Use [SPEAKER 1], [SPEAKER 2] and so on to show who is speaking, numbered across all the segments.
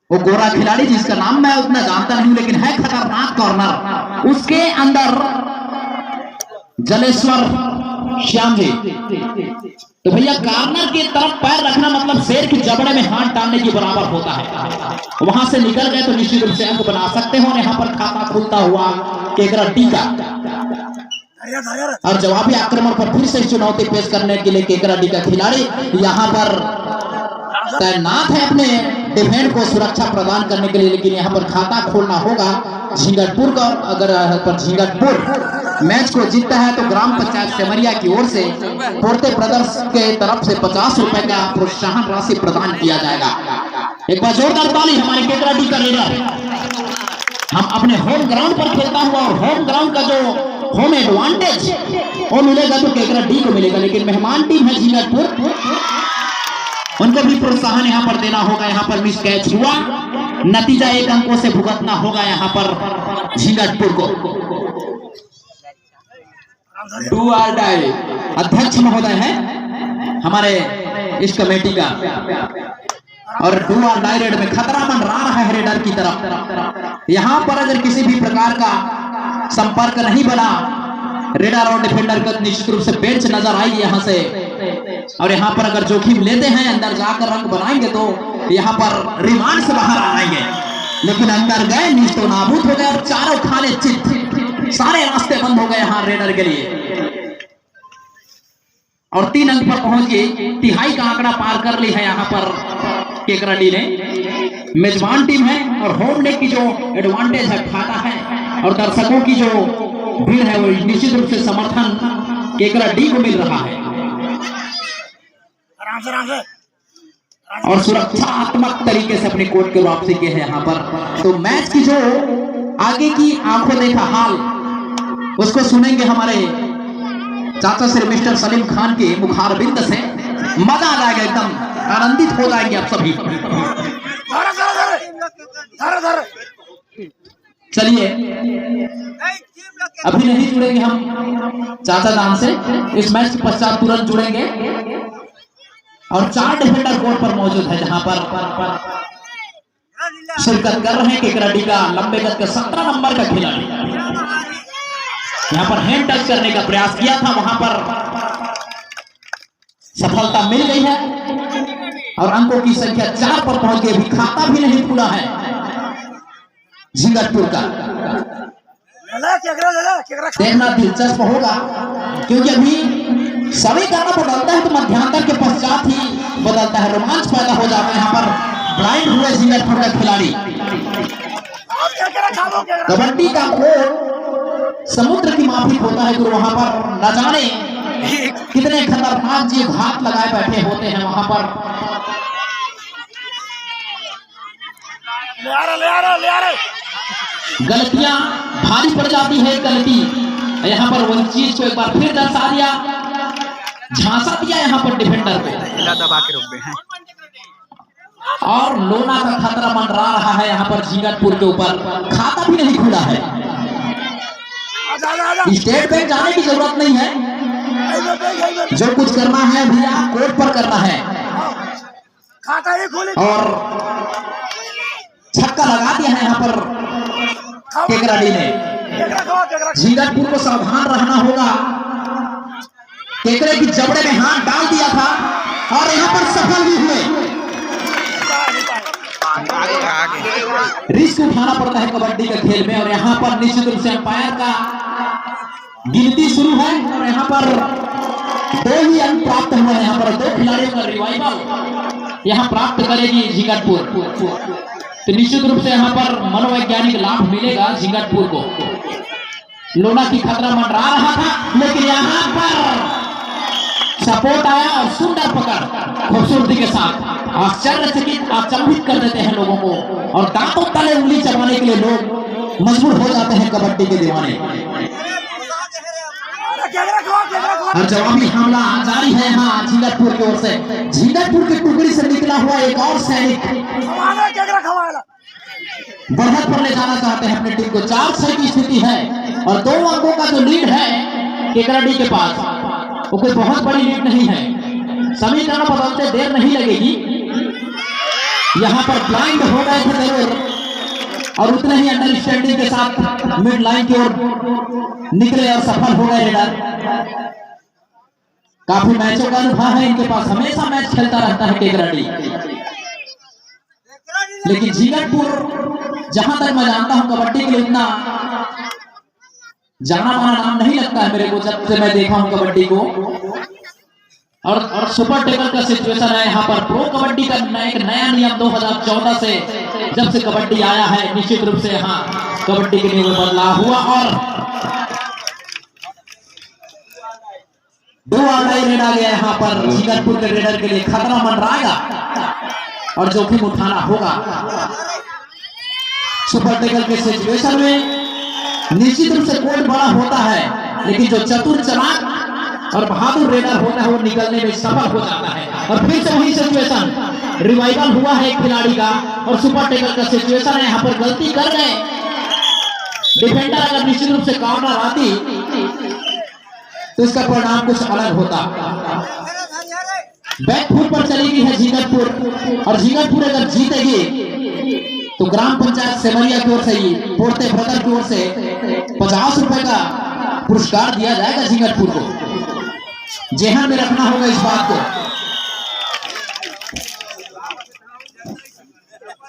[SPEAKER 1] वो गोरा खिलाड़ी जिसका नाम मैं उतना जानता नहीं, लेकिन है खतरनाक कॉर्नर। उसके अंदर जलेश्वर श्याम जी। तो भैया कॉर्नर की तरफ पैर रखना मतलब शेर की जबड़े में हाथ डालने के बराबर होता है। वहां से निकल गए तो निश्चित रूप से अंक बना सकते हो। और यहाँ पर खाता खुलता हुआ केकरा डी का और जवाबी आक्रमण पर फिर से चुनौती पेश करने के लिए केकरा डी का खिलाड़ी यहाँ पर तैनात है अपने डिफेंड को सुरक्षा प्रदान करने के लिए। लेकिन यहाँ पर खाता खोलना होगा झिंगटपुर का। अगर पर झिंगटपुर मैच को जीतता है तो ग्राम पंचायत सेमरिया की ओर से पोर्ते ब्रदर्स के तरफ से 50 रुपए का प्रोत्साहन राशि प्रदान किया जाएगा। एक बार जोरदार ताली हमारे केकरा डी का रेडर। हम अपने होम ग्राउंड पर खेलता हुआ और होम ग्राउंड का जो होम एडवांटेज वो मिलेगा तो केकरा डी को मिलेगा। लेकिन मेहमान टीम है झिंगटपुर, उनको भी प्रोत्साहन यहाँ पर देना होगा। यहाँ पर मिस कैच हुआ, नतीजा 1 अंकों से भुगतना होगा यहाँ पर झिंगटपुर को। डू और डाई अध्यक्ष महोदय हैं हमारे इस कमेटी का। और डू और डाई रेड में खतरा मंडरा रहा है रेडर की तरफ। यहाँ पर अगर किसी भी प्रकार का संपर्क नहीं बना रेडर और डिफेंडर का, निश्चित रूप से बेंच नजर आएगी यहाँ से। और यहाँ पर अगर जोखिम लेते हैं अंदर जाकर रंग बनाएंगे तो यहाँ पर रिमांड से बाहर आ जाएंगे। लेकिन अंदर गए नीच तो नाबूद हो गए और चारों खाने चित, सारे रास्ते बंद हो गए यहाँ रेडर के लिए। और 3 अंक पर पहुंच गए, तिहाई का आंकड़ा पार कर ली है यहाँ पर केकरा डी ने। मेजबान टीम है और होम लेग की जो एडवांटेज है खाता है और दर्शकों की जो भीड़ है वो निश्चित रूप से समर्थन केकरा डी को मिल रहा है। और सुरक्षात्मक तरीके से अपने कोर्ट के वापसी के है यहाँ पर। तो मैच की जो आगे की आंखों देखा हाल उसको सुनेंगे हमारे चाचा श्री मिस्टर सलीम खान के मुखारबिंद से। मजा आ जाएगा, एकदम आनंदित हो जाएंगे आप सभी। चलिए अभी नहीं जुड़ेंगे हम चाचा जान से, इस मैच के पश्चात तुरंत जुड़ेंगे। और 4 डिफेंडर कोर्ट पर मौजूद है जहां पर शिरकत कर रहे हैं केकरा डी का लंबे गज का 17 नंबर का खिलाड़ी। यहां पर हैंड टच करने का प्रयास किया था, वहां पर सफलता मिल गई है और अंकों की संख्या 4 पर पहुंच गई। अभी खाता भी नहीं खुला है झिंगटपुर का। देखना दिलचस्प होगा क्योंकि अभी समय करना बदलता है तो मध्यांतर के पश्चात ही बदलता है, रोमांच पैदा हो जाता है। यहाँ पर ब्लाइंड हुए झिंगटपुर का खिलाड़ी। कबड्डी का कोड समुद्र की माफिक होता है तो वहां पर न जाने कितने खतरनाक जीव घात लगाए बैठे होते हैं वहां पर। गलतियां भारी पड़ जाती है गलती। यहाँ पर वही चीज को एक बार फिर दर्शा दिया, झांसा दिया यहाँ पर डिफेंडर पे,
[SPEAKER 2] दबा के रोक दे हैं।
[SPEAKER 1] और लोना का खतरा मंडरा रहा है यहाँ पर झिंगटपुर के ऊपर। खाता भी नहीं खुला है, स्टेट बैंक जाने की जरूरत नहीं है, जो कुछ करना है भैया कोर्ट पर करना है। और छक्का लगा दिया है यहाँ पर केकरा डी ने। झिंगटपुर को सावधान रहना होगा, केकरे की जबड़े में हाथ डाल दिया था और यहाँ पर सफल भी हुए। रिस्क उठाना पड़ता है कबड्डी के खेल में। और यहाँ पर निश्चित रूप से अंपायर का गिनती शुरू है और यहाँ पर 2 ही अंक प्राप्त हुए हैं। यहाँ पर 2 खिलाड़ियों का रिवाइवल यहाँ प्राप्त करेगी झिंगटपुर। तो निश्चित रूप से यहाँ पर मनोवैज्ञानिक लाभ मिलेगा झिंगटपुर को। लोना की खतरा मंडरा रहा था लेकिन यहाँ पर सपोर्ट आया और सुंदर पकड़ खूबसूरती के साथ आश्चर्यचकित अचंभित कर देते हैं लोगों को। और दांतों तले उंगली चबाने के लिए लोग मजबूर हो जाते हैं कबड्डी के दीवाने। और जवाबी हमला जारी है यहाँ झिंगटपुर की ओर से। झिंगटपुर की टुकड़ी से निकला हुआ एक और सैनिक बढ़त पर ले जाना चाहते हैं अपनी टीम को। 4-6 की स्थिति है और 2 अंकों का जो लीड है केकरा डी के पास, वो कोई बहुत बड़ी लीड नहीं है। समीकरण बदलते देर नहीं लगेगी। यहाँ पर ब्लाइंड हो गए थे जरूर, और उतने ही अंडरस्टैंडिंग के साथ मिड लाइन की ओर निकले और सफल हो गए रेडर। काफी मैचों का अनुभव है इनके पास, हमेशा मैच खेलता रहता है केकराडी। लेकिन जीगरपुर जहां तक मैं जानता हूं कबड्डी के लिए इतना जाना माना नाम नहीं लगता है मेरे को, जब से मैं देखा हूं कबड्डी को। और सुपर टेबल का सिचुएशन है यहाँ पर। प्रो कबड्डी का एक नया नियम 2014 से जब से कबड्डी आया है, निश्चित रूप से यहाँ कबड्डी के नियम में बदलाव हुआ और 2 आउट रेड आ गया यहाँ पर। जीगरपुर के रेडर के लिए खतरा मंडराएगा और जोखिम उठाना होगा। सुपर टेबल के सिचुएशन में निश्चित रूप से कोड बड़ा होता है, लेकिन जो चतुर चालाक और बहादुर रेडर होता है वो निकलने में सफल हो जाता है। और फिर से वही सिचुएशन रिवाइवल हुआ है एक खिलाड़ी का, और सुपर टेबल का सिचुएशन है। यहाँ पर गलती कर गए डिफेंडर, अगर निश्चित रूप से कॉर्नर आती तो इसका परिणाम कुछ अलग होता। बैकफुट पर चली गई है जीगरपुर, और जीगरपुर अगर जीतेगी तो ग्राम पंचायत सेमरिया की ओर से ही पोर्ते ब्रदर की ओर से 50 रुपए का पुरस्कार दिया जाएगा जीगरपुर को। जेहन में रखना होगा इस बात को।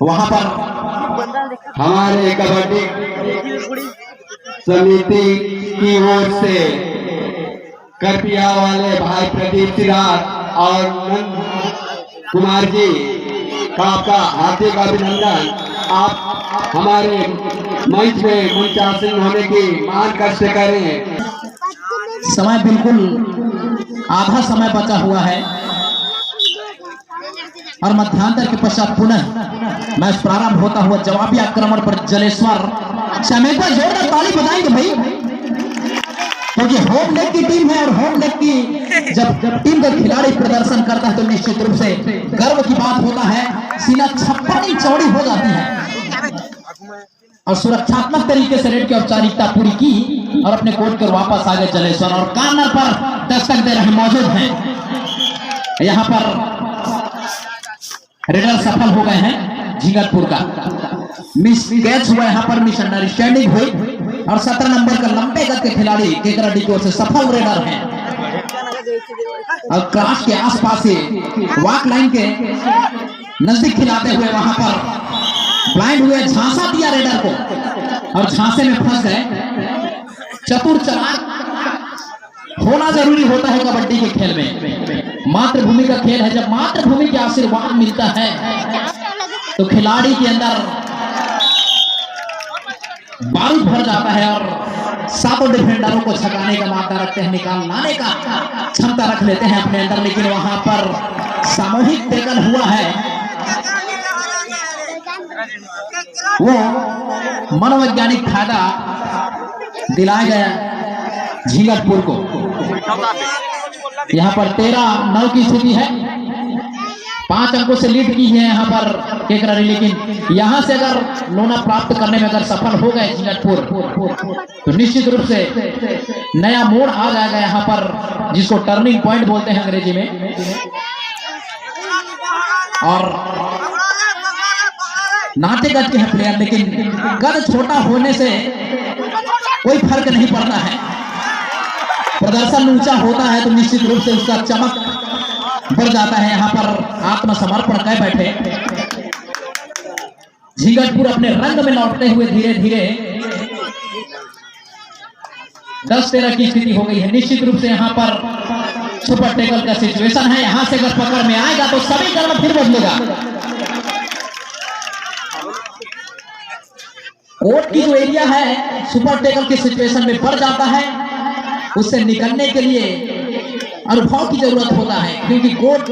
[SPEAKER 1] वहां पर
[SPEAKER 2] हमारे कबड्डी समिति की ओर से करपिया वाले भाई प्रदीप सिराज और नंद कुमार जी का आपका हार्दिक अभिनंदन। आप हमारे मंच में मुंचासिन होने की मान कष्ट करें।
[SPEAKER 1] समय बिल्कुल आधा समय बचा हुआ है और मध्यांतर के पश्चात पुनः मैच प्रारंभ होता हुआ जवाबी आक्रमण पर जलेश्वर। शमेता जोरदार ताली बजाएंगे भाई, क्योंकि होम लेग की टीम है और होम लेग की जब टीम का खिलाड़ी प्रदर्शन करता है तो निश्चित रूप से गर्व की बात होता है। सीना 56 इंच चौड़ी हो जाती है और सुरक्षात्मक तरीके से रेड की औपचारिकता पूरी की और अपने कोर्ट पर वापस आ गए जलेश्वर, और कॉर्नर पर दस्तक दे रहे मौजूद हैं। यहाँ पर रेडर सफल हो गए हैं जीगरपुर का। मिस कैच हुआ यहाँ पर, मिस अंडरस्टैंडिंग हुई और 17 नंबर का लंबे गज के खिलाड़ी केकराडी की ओर से सफल रेडर हैं। और क्रॉस के आसपास से वॉक लाइन के नजदीक खिलाते हुए वहां पर ब्लाइंड हुए, झांसा दिया रेडर को और झांसे में फंस गए। चतुर चालाक होना जरूरी होता है कबड्डी के खेल में। मातृभूमि का खेल है, जब मातृभूमि के आशीर्वाद मिलता है तो खिलाड़ी के अंदर बारूद भर जाता है और 7 डिफेंडरों को छकाने का मादा रखते हैं, निकाल लाने का क्षमता रख लेते हैं अपने अंदर। लेकिन वहां पर सामूहिक टैकल हुआ है, वो मनोवैज्ञानिक फायदा दिलाया गया जीगरपुर को। यहाँ पर 13-9 की स्थिति है, 5 अंकों से लीड की है यहाँ पर केकराडी। लेकिन यहाँ से अगर लोना प्राप्त करने में अगर सफल हो गए जीगरपुर तो निश्चित रूप से नया मोड़ आ जाएगा यहाँ पर, जिसको टर्निंग पॉइंट बोलते हैं अंग्रेजी में। और नाटे गज के हैं प्लेयर, लेकिन कद छोटा होने से कोई फर्क नहीं पड़ता है। प्रदर्शन ऊंचा होता है तो निश्चित रूप से उसका चमक बढ़ जाता है। यहाँ पर आत्मसमर्पण कर बैठे जीगरपुर अपने रंग में लौटते हुए धीरे धीरे 10-13 की स्थिति हो गई है। निश्चित रूप से यहाँ पर सुपर टेकल का सिचुएशन है, यहाँ से अगर पकड़ में आएगा तो सभी कर्म फिर बदलेगा। कोर्ट की जो एरिया है सुपर टेकल के सिचुएशन में बढ़ जाता है, उससे निकलने के लिए अनुभव की जरूरत होता है, क्योंकि कोर्ट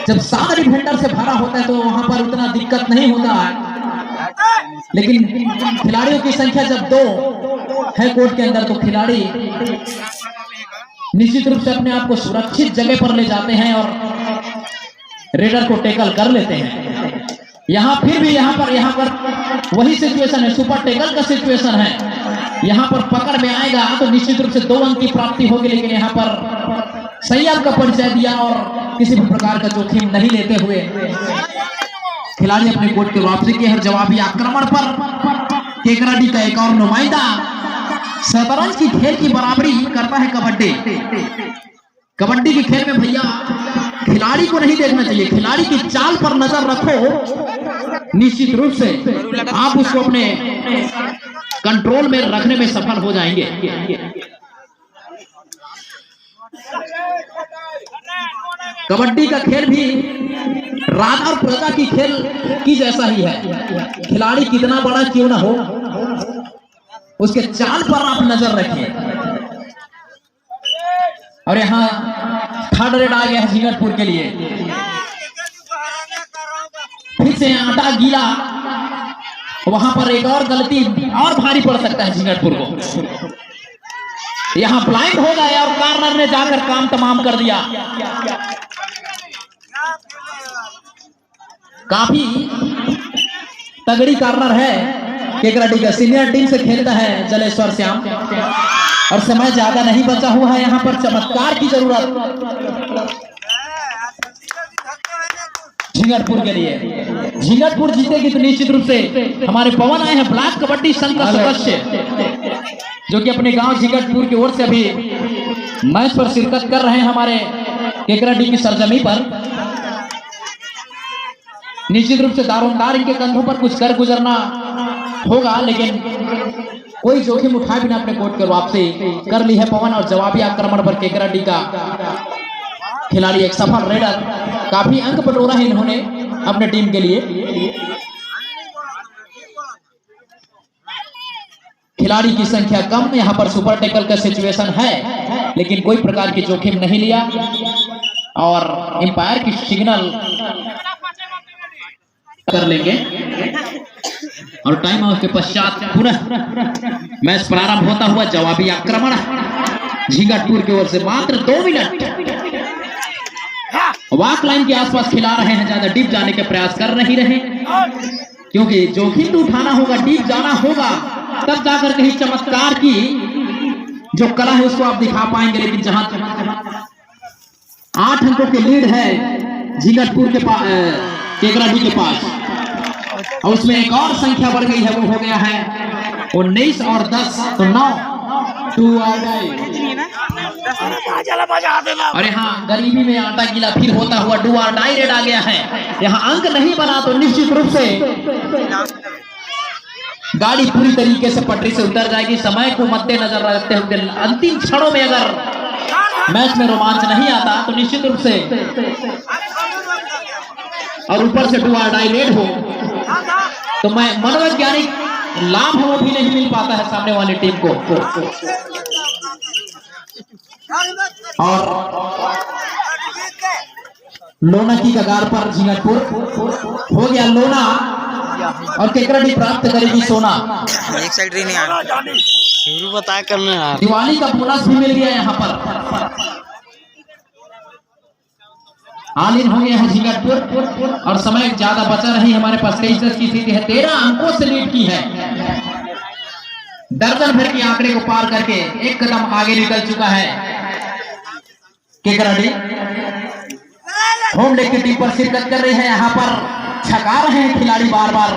[SPEAKER 1] जब 7 डिफेंडर से भरा होता है तो वहां पर उतना दिक्कत नहीं होता है। लेकिन खिलाड़ियों की संख्या जब 2 है कोर्ट के अंदर तो खिलाड़ी निश्चित रूप से अपने आप को सुरक्षित जगह पर ले जाते हैं और रेडर को टैकल कर लेते हैं। यहाँ फिर भी यहाँ पर वही सिचुएशन है, सुपर टैकल का सिचुएशन है। यहाँ पर पकड़ में आएगा तो निश्चित रूप से 2 अंक की प्राप्ति होगी। लेकिन यहाँ पर संयम का परिचय दिया और किसी भी प्रकार का जोखिम नहीं लेते हुए खिलाड़ी अपने कोर्ट के वापसी के हर जवाबी आक्रमण पर केकराडी का एक और नुमाइंदा शतरंज की खेल की बराबरी करता है कबड्डी। कबड्डी के खेल में भैया खिलाड़ी को नहीं देखना चाहिए, खिलाड़ी की चाल पर नजर रखो, निश्चित रूप से आप उसको अपने कंट्रोल में रखने में सफल हो जाएंगे। कबड्डी का खेल भी राजा और प्रजा की खेल की जैसा ही है। खिलाड़ी कितना बड़ा क्यों ना हो, उसके चाल पर आप नजर रखें। और यहाँ थर्ड रेड आ गया है झिंगटपुर के लिए। फिर से आटा गीला, वहां पर एक और गलती और भारी पड़ सकता है झिंगटपुर को। यहाँ ब्लाइंड हो गए और कार्नर ने जाकर काम तमाम कर दिया। काफी तगड़ी कार्नर है केकराडी का, सीनियर टीम से खेलता है जलेश्वर श्याम। और समय ज्यादा नहीं बचा हुआ है, यहाँ पर चमत्कार की जरूरत झिंगटपुर के लिए। झिंगटपुर जीतेगी तो निश्चित रूप से हमारे पवन आए हैं ब्लैक कबड्डी संघ का सदस्य, जो कि अपने गांव झिंगटपुर की ओर से अभी मैच पर शिरकत कर रहे हैं हमारे केकराडी की सरजमी पर। निश्चित रूप से दारोमदार इनके कंधों पर कुछ कर गुजरना होगा, लेकिन कोई जोखिम उठाए बिना अपने कोर्ट पर वापसी कर ली है पवन। और जवाबी आक्रमण पर केकराडी का खिलाड़ी एक सफल रेडर, काफी अंक बटोरा है इन्होंने अपने टीम के लिए। खिलाड़ी की संख्या कम, यहाँ पर सुपर टैकल का सिचुएशन है, लेकिन कोई प्रकार की जोखिम नहीं लिया। और एम्पायर की सिग्नल कर लेंगे और टाइम आउट के पश्चात पुनः मैच प्रारंभ होता हुआ जवाबी आक्रमण झिंगटपुर की ओर से। मात्र 2 मिनट वॉक लाइन के आसपास खिला रहे हैं, ज्यादा डीप जाने के प्रयास कर नहीं रहे, क्योंकि जोखिम तो उठाना होगा, डीप जाना होगा, तब जाकर कहीं चमत्कार की जो कला है उसको आप दिखा पाएंगे। लेकिन जहां 8 अंकों की लीड है झिंगटपुर के पास, केकराडी के पास, और उसमें एक और संख्या बढ़ गई है, वो हो गया है 19 और 10 तो 9। और यहाँ गरीबी में आटा गीला फिर होता हुआ डू और डाई रेड आ गया है। यहाँ अंक नहीं बना तो निश्चित रूप से गाड़ी पूरी तरीके से पटरी से उतर जाएगी। समय को मद्देनजर रखते हुए अंतिम क्षणों में अगर मैच में रोमांच नहीं आता तो निश्चित रूप से, और ऊपर से डू और डाई रेड हो तो मैं मनोवैज्ञानिक लाभ वो भी नहीं मिल पाता है सामने वाली टीम को। और लोना की कगार पर झिंगटपुर हो गया लोना, और केकराडी प्राप्त करेगी सोना।
[SPEAKER 3] एक साइड नहीं आ रहा, शुरू बता करना यार।
[SPEAKER 1] दिवाली का बोनस भी मिल गया यहाँ पर। ऑल इन हो गया है झिंगटपुर और समय ज्यादा बचा नहीं हमारे पास। 23 की स्थिति है, 13 अंकों से लीड की है। दर्जन भर के आंकड़े को पार करके एक कदम आगे निकल चुका है केकराडी। होम लेग की टीम पर शिरकत कर रही है, यहाँ पर छका रहे हैं खिलाड़ी बार बार।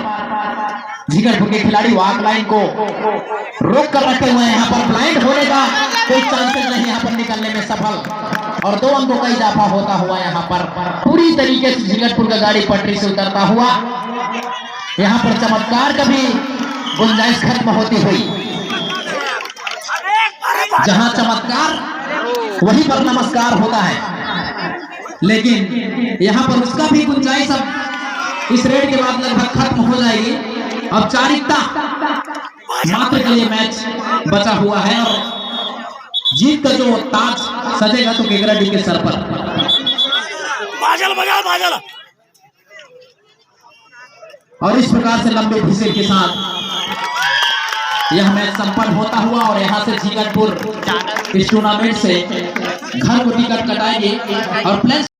[SPEAKER 1] झिंगटपुर के खिलाड़ी वॉक लाइन को रोक कर रखे हुए हैं, यहाँ पर ब्लाइंड होने का कोई चांसेस नहीं, यहाँ पर निकलने में सफल। और 2 अंकों का इजाफा होता हुआ यहाँ पर पूरी तरीके से झिंगटपुर का गाड़ी पटरी से उतरता हुआ। यहाँ पर चमत्कार का भी गुंजाइश खत्म होती हुई। जहां चमत्कार वहीं पर नमस्कार होता है, लेकिन यहाँ पर उसका भी गुंजाइश अब इस रेड के बाद लगभग खत्म हो जाएगी। अब चारिकता मात्र के लिए मैच बचा हुआ है और जीत का जो ताज सजेगा तो केकराडी के सर पर। और इस प्रकार से लंबे भिसे के साथ यह मैच संपन्न होता हुआ और यहां से झिंगटपुर इस टूर्नामेंट से घर को टिकट कटाएंगे और प्लेस